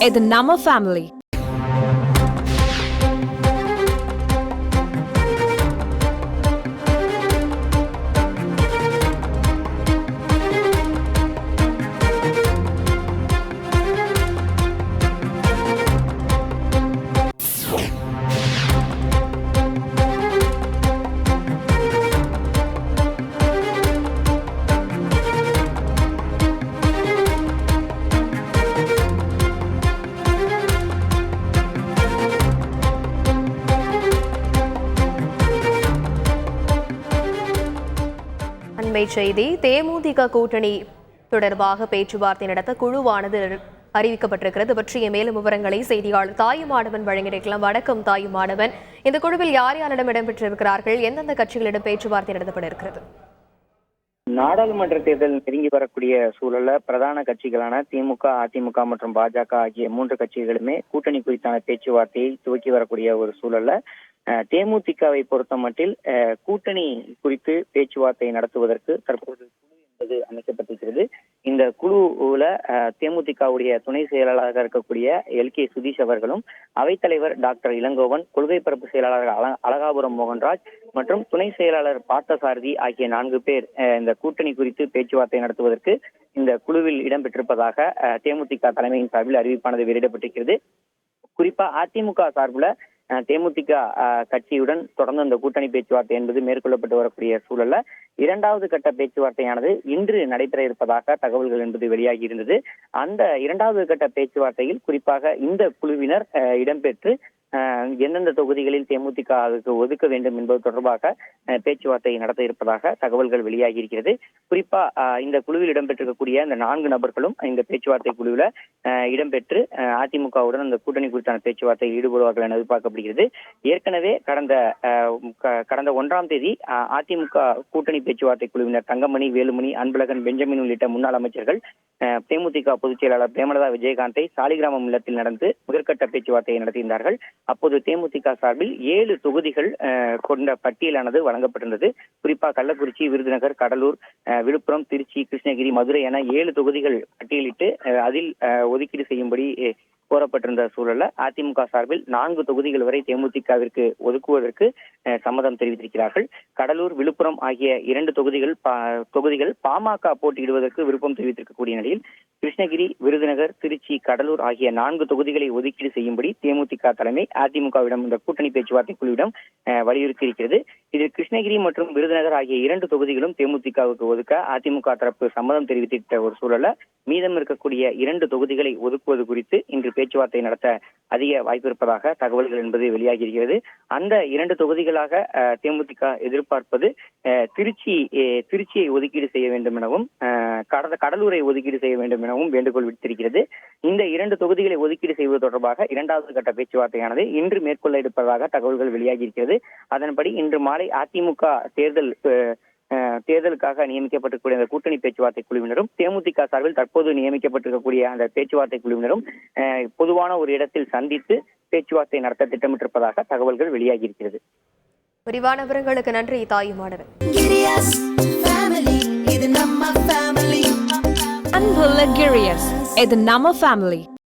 இது நம்ம ஃபேமிலி. அண்மை செய்தி, தேமுதிக கூட்டணி தொடர்பாக பேச்சுவார்த்தை நடத்த குழுவானது அறிவிக்கப்பட்டிருக்கிறது. பற்றிய மேலும் விவரங்களை செய்தியாளர் தாயுமானவன் வழங்கியிருக்கலாம். வணக்கம் தாயுமானவன், இந்த குழுவில் யார் யாரிடம் இடம்பெற்றிருக்கிறார்கள், எந்தெந்த கட்சிகளிடம் பேச்சுவார்த்தை நடத்தப்பட இருக்கிறது? நாடாளுமன்ற தேர்தல் நெருங்கி வரக்கூடிய சூழல்ல பிரதான கட்சிகளான திமுக, அதிமுக மற்றும் பாஜக ஆகிய 3 கட்சிகளுமே கூட்டணி குறித்தான பேச்சுவார்த்தையை துவக்கி வரக்கூடிய ஒரு சூழல்ல தேமுதிகவை பொறுத்த மட்டில் கூட்டணி குறித்து பேச்சுவார்த்தை நடத்துவதற்கு தற்போது குழு என்பது அமைக்கப்பட்டிருக்கிறது. இந்த குழுவுல தேமுதிகவுடைய துணை செயலாளராக இருக்கக்கூடிய LK சுதீஷ் அவர்களும், அவைத்தலைவர் டாக்டர் இளங்கோவன், கொள்கை பரப்பு செயலாளர் அழகாபுரம் மோகன்ராஜ் மற்றும் துணை செயலாளர் பார்த்தசாரதி ஆகிய 4 பேர் இந்த கூட்டணி குறித்து பேச்சுவார்த்தை நடத்துவதற்கு இந்த குழுவில் இடம்பெற்றிருப்பதாக தேமுதிக தலைமையின் சார்பில் அறிவிப்பானது வெளியிடப்பட்டிருக்கிறது. குறிப்பா அதிமுக சார்பில் தேமுதிக கட்சியுடன் தொடர்ந்து அந்த கூட்டணி பேச்சுவார்த்தை என்பது மேற்கொள்ளப்பட்டு வரக்கூடிய சூழல்ல 2வது கட்ட பேச்சுவார்த்தையானது இன்று நடைபெற இருப்பதாக தகவல்கள் என்பது வெளியாகி இருந்தது. அந்த 2வது கட்ட பேச்சுவார்த்தையில் குறிப்பாக இந்த குழுவினர் இடம்பெற்று எந்தெந்த தொகுதிகளில் தேமுதிகவுக்கு ஒதுக்க வேண்டும் என்பது தொடர்பாக பேச்சுவார்த்தை நடத்த இருப்பதாக தகவல்கள் வெளியாகி இருக்கிறது. குறிப்பா இந்த குழுவில் இடம்பெற்றிருக்கக்கூடிய இந்த 4 நபர்களும் இந்த பேச்சுவார்த்தை குழுவில் இடம்பெற்று அதிமுகவுடன் அந்த கூட்டணி குறித்தான பேச்சுவார்த்தையில் ஈடுபடுவார்கள் என எதிர்பார்க்கப்படுகிறது. ஏற்கனவே கடந்த 1ஆம் தேதி அதிமுக கூட்டணி பேச்சுவார்த்தை குழுவினர் தங்கமணி, வேலுமணி, அன்பழகன், பெஞ்சமின் உள்ளிட்ட முன்னாள் அமைச்சர்கள் தேமுதிக பொதுச் செயலாளர் பிரேமலதா விஜயகாந்தை சாலிகிராமம் இல்லத்தில் நடந்து முதற்கட்ட பேச்சுவார்த்தையை நடத்தியிருந்தார்கள். அப்போது தேமுதிக சார்பில் 7 தொகுதிகள் கொண்ட பட்டியலானது வழங்கப்பட்டிருந்தது. குறிப்பாக கள்ளக்குறிச்சி, விருதுநகர், கடலூர், விழுப்புரம், திருச்சி, கிருஷ்ணகிரி, மதுரை என 7 தொகுதிகள் பட்டியலிட்டு அதில் ஒதுக்கீடு செய்யும்படி கோரப்பட்டிருந்த சூழல்ல அதிமுக சார்பில் 4 தொகுதிகள் வரை தேமுதிகவிற்கு ஒதுக்குவதற்கு சம்மதம் தெரிவித்திருக்கிறார்கள். கடலூர், விழுப்புரம் ஆகிய 2 தொகுதிகள் பாமக போட்டியிடுவதற்கு விருப்பம் தெரிவித்திருக்கக்கூடிய நிலையில் கிருஷ்ணகிரி, விருதுநகர், திருச்சி, கடலூர் ஆகிய 4 தொகுதிகளை ஒதுக்கீடு செய்யும்படி தேமுதிக தலைமை அதிமுகவிடம் இந்த கூட்டணி பேச்சுவார்த்தை குழுவிடம் வலியுறுத்தி இருக்கிறது. இதில் கிருஷ்ணகிரி மற்றும் விருதுநகர் ஆகிய 2 தொகுதிகளும் தேமுதிகவுக்கு ஒதுக்க அதிமுக தரப்பு சம்மதம் தெரிவித்திட்ட ஒரு சூழல்ல மீதம் இருக்கக்கூடிய 2 தொகுதிகளை ஒதுக்குவது குறித்து இன்று பேச்சுவார்த்தை நடத்த அதிக வாய்ப்பு இருப்பதாக தகவல்கள் என்பது வெளியாகி இருக்கிறது. அந்த 2 தொகுதிகளாக தேமுதிக எதிர்பார்ப்பது திருச்சியை ஒதுக்கீடு செய்ய வேண்டும் எனவும் கடலூரை ஒதுக்கீடு செய்ய வேண்டும் எனவும் வேண்டுகோள் விடுத்திருக்கிறது. இந்த 2 தொகுதிகளை ஒதுக்கீடு செய்வது தொடர்பாக 2வது கட்ட பேச்சுவார்த்தையானது இன்று மேற்கொள்ள இருப்பதாக தகவல்கள் வெளியாகி இருக்கிறது. அதன்படி இன்று மாலை அதிமுக தேர்தலுக்காக நியமிக்கப்பட்டிருக்கக்கூடிய அந்த கூட்டணி பேச்சுவார்த்தை குழுவினரும் தேமுதிக சார்பில் தற்போது நியமிக்கப்பட்டிருக்கக்கூடிய அந்த பேச்சுவார்த்தை குழுவினரும் பொதுவான ஒரு இடத்தில் சந்தித்து பேச்சுவார்த்தை நடத்த திட்டமிட்டிருப்பதாக தகவல்கள் வெளியாகி இருக்கிறது. விரிவான விவரங்களுக்கு நன்றி தாயுமானவன். அன்புள்ள கிரியஸ், இது நம்ம ஃபேமிலி.